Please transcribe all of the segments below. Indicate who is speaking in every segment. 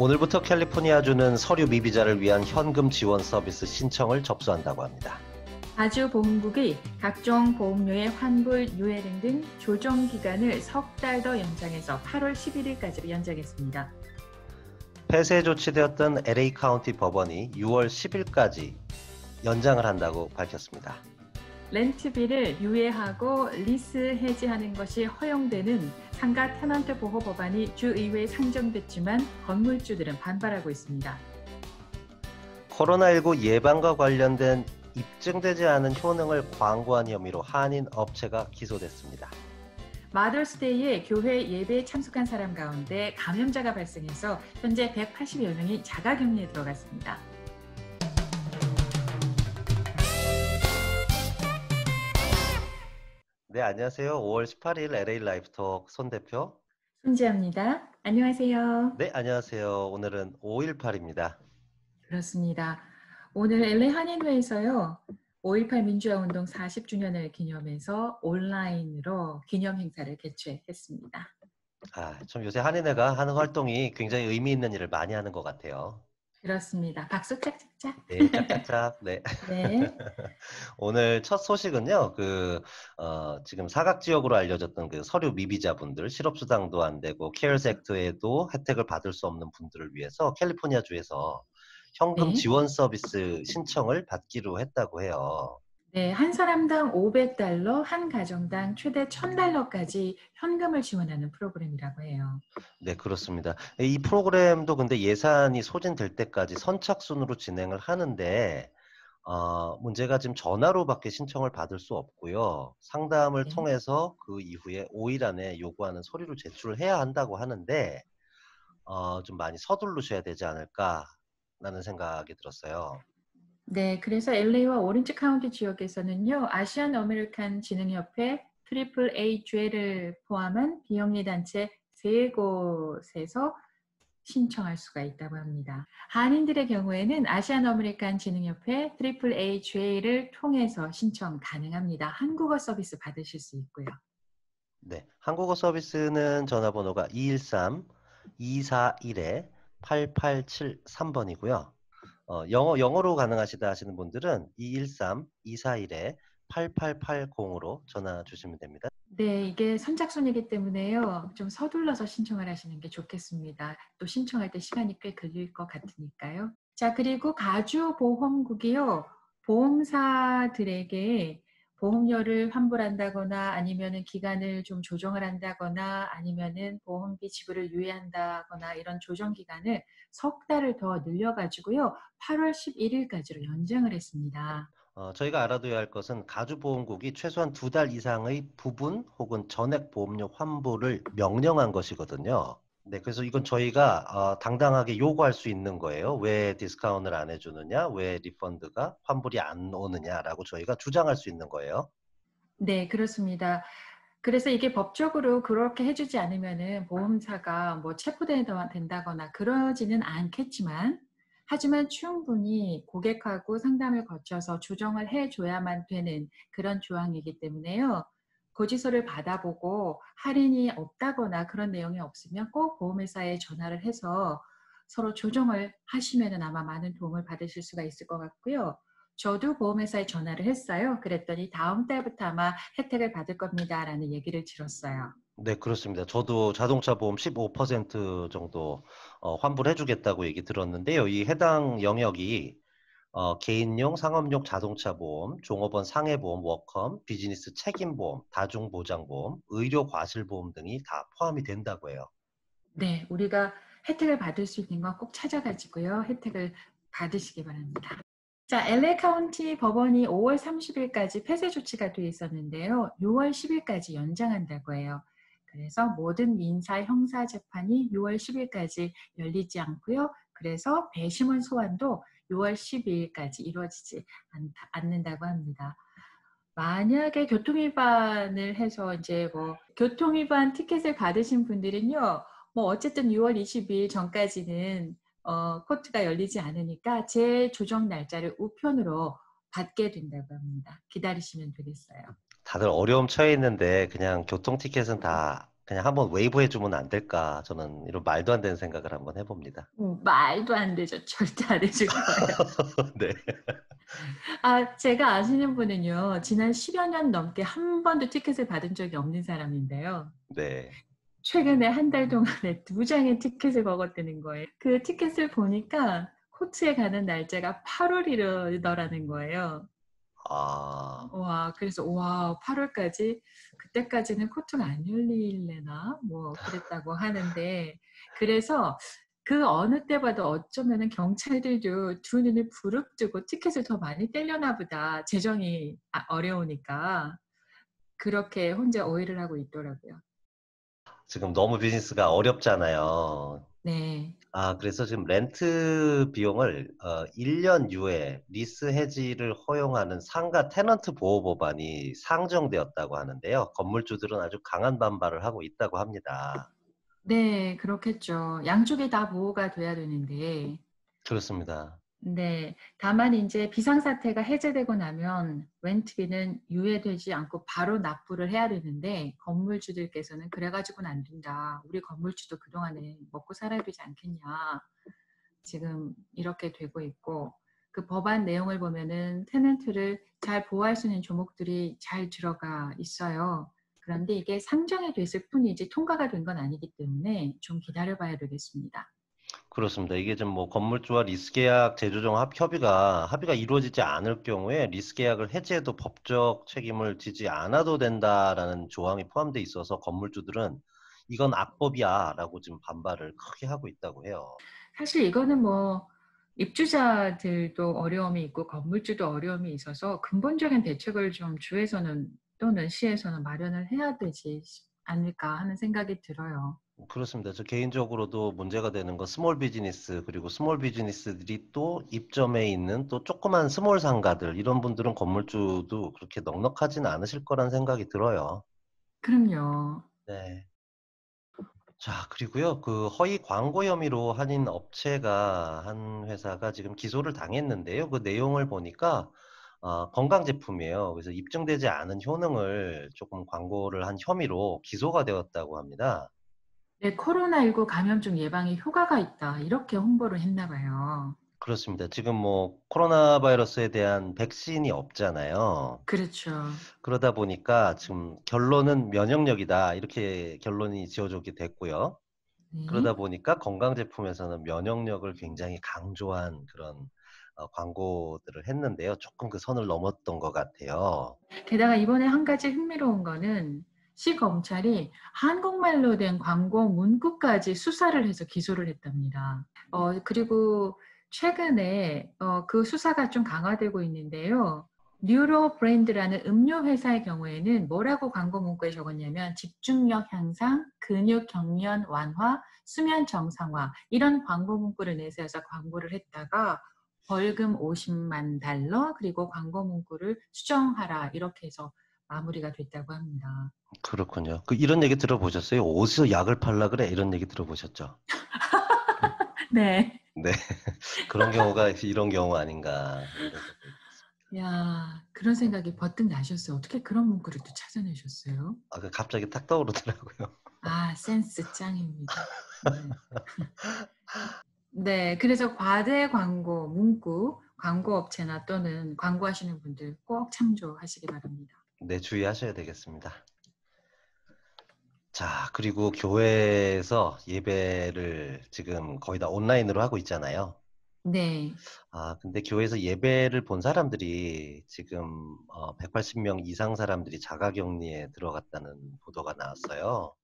Speaker 1: 오늘부터 캘리포니아주는 서류 미비자를 위한 현금 지원 서비스 신청을 접수한다고 합니다.
Speaker 2: 아주 보험국이 각종 보험료의 환불, 유예령 등 조정 기간을 석 달 더 연장해서 8월 11일까지로 연장했습니다.
Speaker 1: 폐쇄 조치되었던 LA 카운티 법원이 6월 10일까지 연장을 한다고 밝혔습니다.
Speaker 2: 렌트비를 유예하고 리스 해지하는 것이 허용되는 상가 테넌트 보호 법안이 주의회에 상정됐지만 건물주들은 반발하고 있습니다.
Speaker 1: 코로나19 예방과 관련된 입증되지 않은 효능을 광고한 혐의로 한인 업체가 기소됐습니다.
Speaker 2: 마더스데이에 교회 예배에 참석한 사람 가운데 감염자가 발생해서 현재 180여 명이 자가격리에 들어갔습니다.
Speaker 1: 네, 안녕하세요. 5월 18일 LA 라이프톡 손 대표.
Speaker 2: 손지아입니다. 안녕하세요.
Speaker 1: 네, 안녕하세요. 오늘은 5.18입니다.
Speaker 2: 그렇습니다. 오늘 LA 한인회에서요. 5.18 민주화운동 40주년을 기념해서 온라인으로 기념 행사를 개최했습니다.
Speaker 1: 좀 요새 한인회가 하는 활동이 굉장히 의미 있는 일을 많이 하는 것 같아요.
Speaker 2: 그렇습니다. 박수 짝짝짝.
Speaker 1: 네, 짝짝짝. 네.
Speaker 2: 네.
Speaker 1: 오늘 첫 소식은요, 지금 사각지역으로 알려졌던 그 서류 미비자분들, 실업수당도 안 되고, 케어스 액트에도 혜택을 받을 수 없는 분들을 위해서 캘리포니아주에서 현금
Speaker 2: 네.
Speaker 1: 지원 서비스 신청을 받기로 했다고 해요.
Speaker 2: 네, 한 사람당 $500, 한 가정당 최대 $1,000까지 현금을 지원하는 프로그램이라고 해요.
Speaker 1: 네, 그렇습니다. 이 프로그램도 근데 예산이 소진될 때까지 선착순으로 진행을 하는데, 문제가 지금 전화로밖에 신청을 받을 수 없고요. 상담을
Speaker 2: 네.
Speaker 1: 통해서 그 이후에 5일 안에 요구하는 서류를 제출을 해야 한다고 하는데, 좀 많이 서두르셔야 되지 않을까라는 생각이 들었어요.
Speaker 2: 네, 그래서 LA와 오렌지 카운티 지역에서는요, 아시안 아메리칸 진흥협회 트리플 A 죄를 포함한 비영리 단체 3곳에서 신청할 수가 있다고 합니다. 한인들의 경우에는 아시안 아메리칸 진흥협회 트리플 A 죄를 통해서 신청 가능합니다. 한국어 서비스 받으실 수 있고요.
Speaker 1: 네, 한국어 서비스는 전화번호가 213-241-8873번이고요. 영어로 가능하시다 하시는 분들은 213-241-8880으로 전화 주시면 됩니다.
Speaker 2: 네, 이게 선착순이기 때문에요. 좀 서둘러서 신청을 하시는 게 좋겠습니다. 또 신청할 때 시간이 꽤 걸릴 것 같으니까요. 자, 그리고 가주보험국이요. 보험사들에게 보험료를 환불한다거나 아니면은 기간을 좀 조정을 한다거나 아니면은 보험비 지불을 유예한다거나 이런 조정 기간을 석 달을 더 늘려가지고요. 8월 11일까지로 연장을 했습니다.
Speaker 1: 저희가 알아둬야 할 것은 가주보험국이 최소한 2달 이상의 부분 혹은 전액 보험료 환불을 명령한 것이거든요. 네, 그래서 이건 저희가 당당하게 요구할 수 있는 거예요. 왜 디스카운트를 안 해주느냐, 왜 리펀드가 환불이 안 오느냐라고 저희가 주장할 수 있는 거예요.
Speaker 2: 네, 그렇습니다. 그래서 이게 법적으로 그렇게 해주지 않으면은 보험사가 뭐 체포된다거나 그러지는 않겠지만, 하지만 충분히 고객하고 상담을 거쳐서 조정을 해줘야만 되는 그런 조항이기 때문에요. 고지서를 받아보고 할인이 없다거나 그런 내용이 없으면 꼭 보험회사에 전화를 해서 서로 조정을 하시면은 아마 많은 도움을 받으실 수가 있을 것 같고요. 저도 보험회사에 전화를 했어요. 그랬더니 다음 달부터 아마 혜택을 받을 겁니다라는 얘기를 들었어요.
Speaker 1: 네, 그렇습니다. 저도 자동차 보험 15% 정도 환불해주겠다고 얘기 들었는데요. 이 해당 영역이 개인용, 상업용 자동차 보험, 종업원 상해보험, 워컴, 비즈니스 책임보험, 다중보장보험, 의료과실보험 등이 다 포함이 된다고 해요.
Speaker 2: 네, 우리가 혜택을 받을 수 있는 건 꼭 찾아가지고요. 혜택을 받으시기 바랍니다. 자, LA 카운티 법원이 5월 30일까지 폐쇄 조치가 돼 있었는데요. 6월 10일까지 연장한다고 해요. 그래서 모든 민사 형사 재판이 6월 10일까지 열리지 않고요. 그래서 배심원 소환도 6월 12일까지 이루어지지 않는다고 합니다. 만약에 교통위반을 해서 이제 뭐 교통위반 티켓을 받으신 분들은요, 뭐 어쨌든 6월 22일 전까지는 코트가 열리지 않으니까 재조정 날짜를 우편으로 받게 된다고 합니다. 기다리시면 되겠어요.
Speaker 1: 다들 어려움 처해 있는데 그냥 교통 티켓은 다 그냥 한번 웨이브 해주면 안 될까? 저는 이런 말도 안 되는 생각을 한번 해봅니다.
Speaker 2: 말도 안 되죠. 절대 안 해줄 거예요.
Speaker 1: 네.
Speaker 2: 제가 아시는 분은요, 지난 10여 년 넘게 한 번도 티켓을 받은 적이 없는 사람인데요.
Speaker 1: 네.
Speaker 2: 최근에 한 달 동안에 2장의 티켓을 먹었다는 거예요. 그 티켓을 보니까 코트에 가는 날짜가 8월이더라는 거예요.
Speaker 1: 아,
Speaker 2: 와, 그래서 와, 8월까지 그때까지는 코트가 안 열릴래나 뭐 그랬다고 하는데 그래서 그 어느 때봐도 어쩌면은 경찰들도 두 눈을 부릅뜨고 티켓을 더 많이 떼려나 보다. 재정이 어려우니까 그렇게 혼자 오해를 하고 있더라고요.
Speaker 1: 지금 너무 비즈니스가 어렵잖아요.
Speaker 2: 네.
Speaker 1: 그래서 지금 렌트 비용을 1년 유예 리스 해지를 허용하는 상가 테넌트 보호 법안이 상정되었다고 하는데요. 건물주들은 아주 강한 반발을 하고 있다고 합니다.
Speaker 2: 네, 그렇겠죠. 양쪽이 다 보호가 돼야 되는데
Speaker 1: 그렇습니다.
Speaker 2: 네. 다만 인제 비상사태가 해제되고 나면 렌트비는 유예되지 않고 바로 납부를 해야 되는데 건물주들께서는 "그래 가지고는 안 된다. 우리 건물주도 그동안에 먹고 살아야 되지 않겠냐." 지금 이렇게 되고 있고 그 법안 내용을 보면은 테넌트를 잘 보호할 수 있는 조목들이 잘 들어가 있어요. 그런데 이게 상정이 됐을 뿐이지 통과가 된 건 아니기 때문에 좀 기다려 봐야 되겠습니다.
Speaker 1: 그렇습니다. 이게 좀 뭐 건물주와 리스 계약 재조정 합의가 이루어지지 않을 경우에 리스 계약을 해지해도 법적 책임을 지지 않아도 된다라는 조항이 포함되어 있어서 건물주들은 이건 악법이야라고 지금 반발을 크게 하고 있다고 해요.
Speaker 2: 사실 이거는 뭐 입주자들도 어려움이 있고 건물주도 어려움이 있어서 근본적인 대책을 좀 주에서는 또는 시에서는 마련을 해야 되지 않을까 하는 생각이 들어요.
Speaker 1: 그렇습니다. 저 개인적으로도 문제가 되는 건 스몰 비즈니스 그리고 스몰 비즈니스들이 또 입점해 있는 또 조그만 스몰 상가들 이런 분들은 건물주도 그렇게 넉넉하지는 않으실 거란 생각이 들어요.
Speaker 2: 그럼요.
Speaker 1: 네. 자, 그리고요. 그 허위 광고 혐의로 한인 업체가 한 회사가 지금 기소를 당했는데요. 그 내용을 보니까 건강 제품이에요. 그래서 입증되지 않은 효능을 조금 광고를 한 혐의로 기소가 되었다고 합니다.
Speaker 2: 네, "코로나19 감염증 예방에 효과가 있다." 이렇게 홍보를 했나 봐요.
Speaker 1: 그렇습니다. 지금 뭐 코로나 바이러스에 대한 백신이 없잖아요.
Speaker 2: 그렇죠.
Speaker 1: 그러다 보니까 지금 결론은 면역력이다. 이렇게 결론이 지어지게 됐고요.
Speaker 2: 네.
Speaker 1: 그러다 보니까 건강 제품에서는 면역력을 굉장히 강조한 그런 광고들을 했는데요. 조금 그 선을 넘었던 것 같아요.
Speaker 2: 게다가 이번에 한 가지 흥미로운 거는 시 검찰이 한국말로 된 광고 문구까지 수사를 해서 기소를 했답니다. 그리고 최근에 그 수사가 좀 강화되고 있는데요. 뉴로 브랜드라는 음료 회사의 경우에는 뭐라고 광고 문구에 적었냐면 집중력 향상, 근육 경련 완화, 수면 정상화 이런 광고 문구를 내세워서 광고를 했다가 벌금 50만 달러 그리고 광고 문구를 수정하라 이렇게 해서 마무리가 됐다고 합니다.
Speaker 1: 그렇군요. 이런 얘기 들어보셨어요? "어디서 약을 팔라 그래?" 이런 얘기 들어보셨죠?
Speaker 2: 네.
Speaker 1: 네. 그런 경우가 이런 경우 아닌가 이런 생각이 들었습니다.
Speaker 2: 야, 그런 생각이 버뜩 나셨어요. 어떻게 그런 문구를 또 찾아내셨어요?
Speaker 1: 갑자기 탁 떠오르더라고요.
Speaker 2: 센스 짱입니다. 네. 네. 그래서 과대 광고 문구, 광고 업체나 또는 광고하시는 분들 꼭 참조하시기 바랍니다.
Speaker 1: 네, 주의하셔야 되겠습니다. 자, 그리고 교회에서 예배를 지금 거의 다 온라인으로 하고 있잖아요.
Speaker 2: 네.
Speaker 1: 근데 교회에서 예배를 본 사람들이 지금 180명 이상 사람들이 자가격리에 들어갔다는 보도가 나왔어요.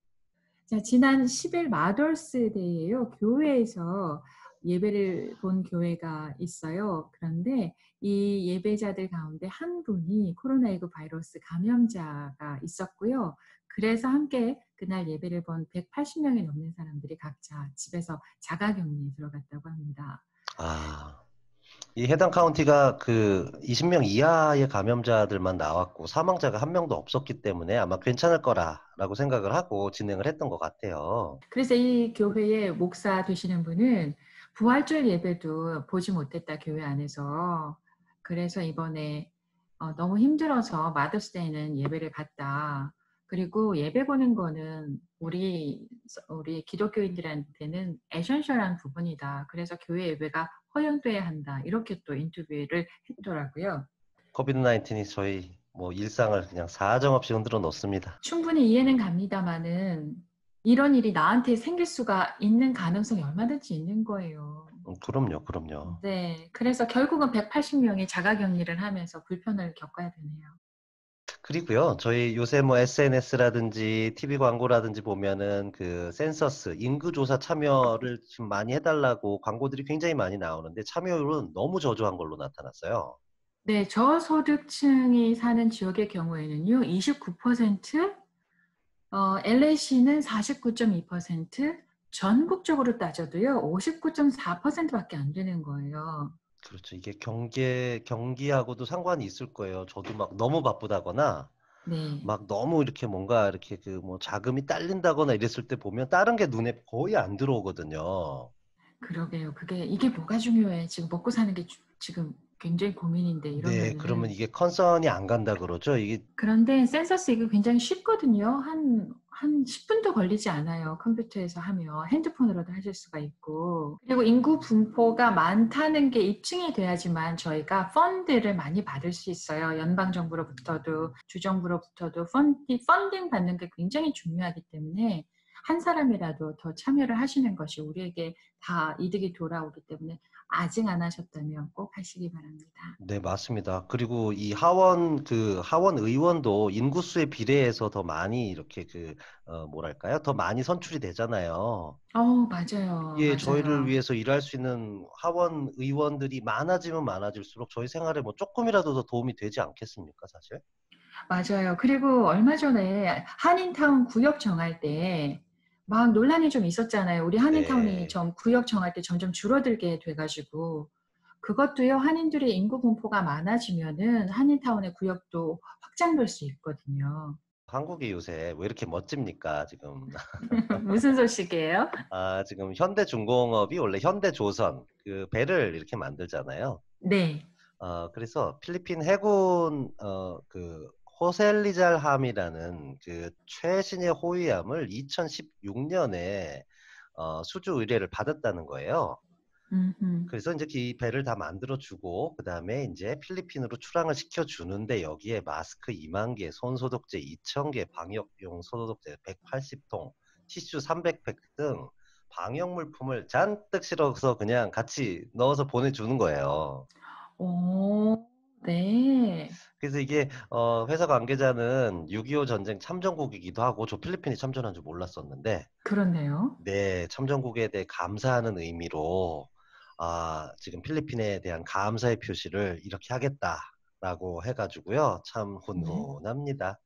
Speaker 2: 자, 지난 10일 마더스 데이예요. 교회에서 예배를 본 교회가 있어요. 그런데 이 예배자들 가운데 한 분이 코로나19 바이러스 감염자가 있었고요. 그래서 함께 그날 예배를 본 180명이 넘는 사람들이 각자 집에서 자가격리에 들어갔다고 합니다.
Speaker 1: 아. 이 해당 카운티가 그 20명 이하의 감염자들만 나왔고 사망자가 한 명도 없었기 때문에 아마 괜찮을 거라라고 생각을 하고 진행을 했던 것 같아요.
Speaker 2: 그래서 이 교회의 목사 되시는 분은 부활절 예배도 보지 못했다, 교회 안에서. 그래서 이번에 너무 힘들어서 마더스데이는 예배를 갔다. 그리고 예배 보는 거는 우리 기독교인들한테는 에센셜한 부분이다. 그래서 교회 예배가 허용돼야 한다. 이렇게 또 인터뷰를 했더라고요.
Speaker 1: 코비드 19이 저희 뭐 일상을 그냥 사정없이 흔들어 놓습니다.
Speaker 2: 충분히 이해는 갑니다마는 이런 일이 나한테 생길 수가 있는 가능성이 얼마든지 있는 거예요.
Speaker 1: 그럼요, 그럼요.
Speaker 2: 네. 그래서 결국은 180명이 자가격리를 하면서 불편을 겪어야 되네요.
Speaker 1: 그리고요, 저희 요새 뭐 SNS라든지 TV 광고라든지 보면은 그 센서스, 인구조사 참여를 지금 많이 해달라고 광고들이 굉장히 많이 나오는데 참여율은 너무 저조한 걸로 나타났어요.
Speaker 2: 네. 저소득층이 사는 지역의 경우에는요. 29%, LA시는 49.2%, 전국적으로 따져도요. 59.4% 밖에 안 되는 거예요.
Speaker 1: 그렇죠. 이게 경기하고도 상관이 있을 거예요. 저도 막 너무 바쁘다거나
Speaker 2: 네.
Speaker 1: 막 너무 이렇게 뭔가 이렇게 그 뭐 자금이 딸린다거나 이랬을 때 보면 다른 게 눈에 거의 안 들어오거든요.
Speaker 2: 그러게요. 이게 뭐가 중요해. 지금 먹고 사는 게 지금 굉장히 고민인데
Speaker 1: 네. 그러면
Speaker 2: 이러면은.
Speaker 1: 이게 컨선이 안 간다 그러죠. 이게
Speaker 2: 그런데 센서스 이거 굉장히 쉽거든요. 한 10분도 걸리지 않아요. 컴퓨터에서 하면. 핸드폰으로도 하실 수가 있고. 그리고 인구 분포가 많다는 게 입증이 돼야지만 저희가 펀드를 많이 받을 수 있어요. 연방정부로부터도 주정부로부터도 펀딩 받는 게 굉장히 중요하기 때문에 한 사람이라도 더 참여를 하시는 것이 우리에게 다 이득이 돌아오기 때문에 아직 안 하셨다면 꼭 하시기 바랍니다.
Speaker 1: 네, 맞습니다. 그리고 이 하원 의원도 인구수에 비례해서 더 많이 이렇게 뭐랄까요? 더 많이 선출이 되잖아요.
Speaker 2: 맞아요.
Speaker 1: 이게 저희를
Speaker 2: 맞아요.
Speaker 1: 위해서 일할 수 있는 하원 의원들이 많아지면 많아질수록 저희 생활에 뭐 쪼끔이라도 더 도움이 되지 않겠습니까, 사실?
Speaker 2: 맞아요. 그리고 얼마 전에 한인타운 구역 정할 때 막 논란이 좀 있었잖아요. 우리 한인타운이
Speaker 1: 네.
Speaker 2: 좀 구역 정할 때 점점 줄어들게 돼 가지고 그것도요. 한인들의 인구 분포가 많아지면은 한인타운의 구역도 확장될 수 있거든요.
Speaker 1: 한국이 요새 왜 이렇게 멋집니까, 지금.
Speaker 2: 무슨 소식이에요?
Speaker 1: 지금 현대중공업이 원래 현대조선 그 배를 이렇게 만들잖아요.
Speaker 2: 네.
Speaker 1: 그래서 필리핀 해군 그 호셀리잘함이라는 그 최신의 호위함을 2016년에 수주 의뢰를 받았다는 거예요.
Speaker 2: 음음.
Speaker 1: 그래서 이제 이 배를 다 만들어 주고 그다음에 인제 필리핀으로 출항을 시켜 주는데 여기에 마스크 2만 개, 손소독제 2천 개, 방역용 소독제 180 통, 티슈 300팩 등 방역 물품을 잔뜩 실어서 그냥 같이 넣어서 보내주는 거예요.
Speaker 2: 어 네.
Speaker 1: 그래서 이게 회사 관계자는 6.25 전쟁 참전국이기도 하고 저 필리핀이 참전한 줄 몰랐었는데
Speaker 2: 그렇네요.
Speaker 1: 네, 참전국에 대해 감사하는 의미로 지금 필리핀에 대한 감사의 표시를 이렇게 하겠다라고 해 가지고요. 참
Speaker 2: 네.
Speaker 1: 훈훈합니다.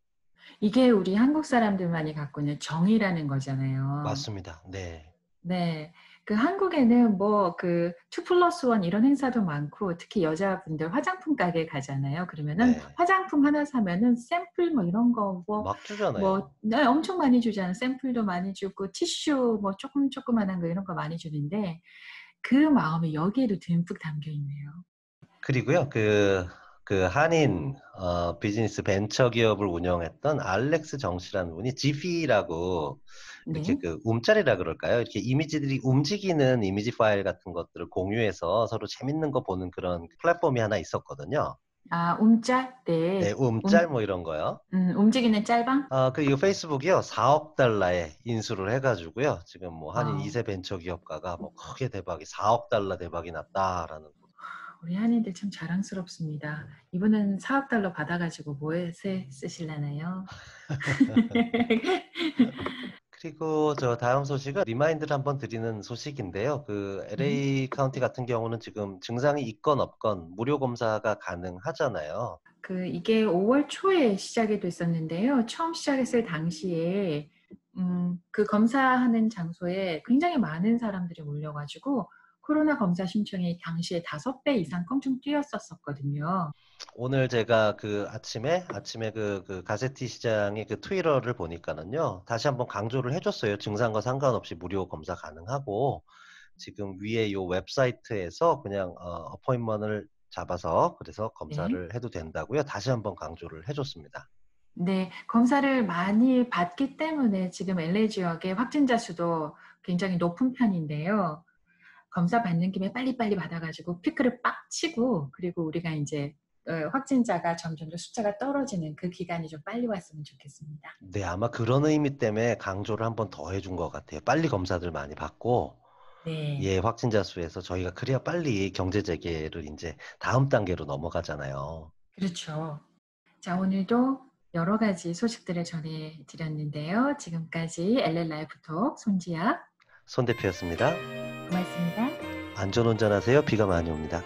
Speaker 2: 이게 우리 한국 사람들만이 갖고 있는 정이라는 거잖아요.
Speaker 1: 맞습니다. 네.
Speaker 2: 네. 한국에는 뭐 2+1 이런 행사도 많고 특히 여자분들 화장품 가게 가잖아요. 그러면은
Speaker 1: 네.
Speaker 2: 화장품 하나 사면은 샘플 뭐 이런 거
Speaker 1: 막 주잖아요.
Speaker 2: 네 엄청 많이 주잖아요. 샘플도 많이 주고 티슈 뭐 조그마한 거 이런 거 많이 주는데 그 마음이 여기에도 듬뿍 담겨 있네요.
Speaker 1: 그리고요. 한인 비즈니스 벤처 기업을 운영했던 알렉스 정 씨라는 분이 지피라고 이렇게
Speaker 2: 네.
Speaker 1: 움짤이라 그럴까요? 이렇게 이미지들이 움직이는 이미지 파일 같은 것들을 공유해서 서로 재밌는 거 보는 그런 플랫폼이 하나 있었거든요.
Speaker 2: 움짤?
Speaker 1: 네,
Speaker 2: 네.
Speaker 1: 움짤 뭐 이런 거요.
Speaker 2: 움직이는 짤방?
Speaker 1: 그리고 페이스북이요. 4억 달러에 인수를 해 가지고요. 지금 뭐 한인
Speaker 2: 와우.
Speaker 1: 2세 벤처 기업가가 뭐 크게 대박이 4억 달러 대박이 났다라는
Speaker 2: 우리 한인들 참 자랑스럽습니다. 이분은 4억 달러 받아 가지고 뭐에 쓰실라나요?
Speaker 1: 그리고 저 다음 소식은 리마인드를 한번 드리는 소식인데요.
Speaker 2: 네.
Speaker 1: LA 카운티 같은 경우는 지금 증상이 있건 없건 무료 검사가 가능하잖아요.
Speaker 2: 이게 5월 초에 시작이 됐었는데요. 처음 시작했을 당시에 검사하는 장소에 굉장히 많은 사람들이 몰려 가지고 코로나 검사 신청이 당시에 5배 이상 껑충 뛰었었거든요.
Speaker 1: 오늘 제가 아침에 가세티 시장의 트위터를 보니까는요. 다시 한번 강조를 해 줬어요. 증상과 상관없이 무료 검사 가능하고 지금 위에 요 웹사이트에서 그냥 어포인트먼트를 잡아서 그래서
Speaker 2: 네.
Speaker 1: 검사를 해도 된다고요. 다시 한번 강조를 해 줬습니다.
Speaker 2: 네, 검사를 많이 받기 때문에 지금 LA 지역의 확진자 수도 굉장히 높은 편인데요. 검사 받는 김에 빨리빨리 받아가지고 피크를 빡 치고 그리고 우리가 이제 확진자가 점점 더 숫자가 떨어지는 그 기간이 좀 빨리 왔으면 좋겠습니다.
Speaker 1: 네, 아마 그런 의미 때문에 강조를 한 번 더 해준 것 같아요. 빨리 검사들 많이 받고,
Speaker 2: 네,
Speaker 1: 예, 확진자 수에서 저희가 그래야 빨리 경제 재개를 이제 다음 단계로 넘어가잖아요.
Speaker 2: 그렇죠. 자, 오늘도 여러 가지 소식들을 전해드렸는데요. 지금까지 LA 라이프톡 손지아
Speaker 1: 손 대표였습니다.
Speaker 2: 고맙습니다.
Speaker 1: 안전운전하세요. 비가 많이 옵니다.